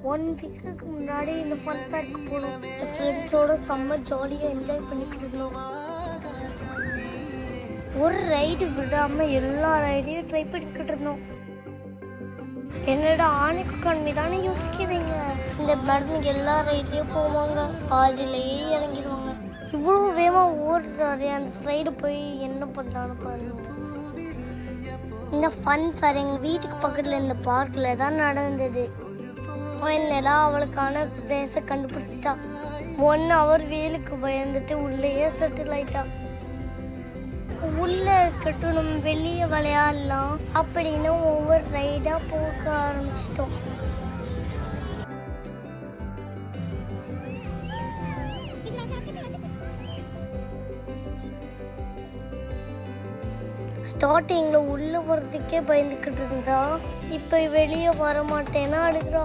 1 வீக்குக்கு முன்னாடி இந்த ஃபன் பார்க்கு போனோம். என் ஃப்ரெண்ட்ஸோட செம்ம ஜாலியாக என்ஜாய் பண்ணிக்கிட்டு இருந்தோம். ஒரு ரைடு விடாமல் எல்லா ரைடையும் ட்ரை பண்ணிக்கிட்டு இருந்தோம். என்னோட ஆணைக்கு கண்மை தானே யோசிக்கிறீங்க. இந்த மேடம் எல்லா ரைட்லேயும் போவாங்க, பாதியிலேயே இறங்கிடுவாங்க. இவ்வளோ வேகமாக ஓடுறாரு. அந்த ஸ்லைடு போய் என்ன பண்ணுறான்னு பாருங்க. இந்த ஃபன் ஃபேர் எங்கள் வீட்டுக்கு பக்கத்தில் இந்த பார்க்கில் தான் நடந்தது. ஃபைனலாக அவளுக்கான ப்ளேஸை கண்டுபிடிச்சிட்டா. 1 ஹவர் வேலுக்கு பயந்துட்டு உள்ளேயே செட்டில் ஆயிட்டா. உள்ளே இருக்கட்டும், நம்ம வெளியே விளையாடலாம் அப்படின்னு ஒவ்வொரு ரைடாக போக ஆரம்பிச்சிட்டோம். ஸ்டார்டிங்கில் உள்ளே வர்றதுக்கே பயந்துக்கிட்டு இருந்தா, இப்போ வெளியே வர மாட்டேன்னா அழுகிறா.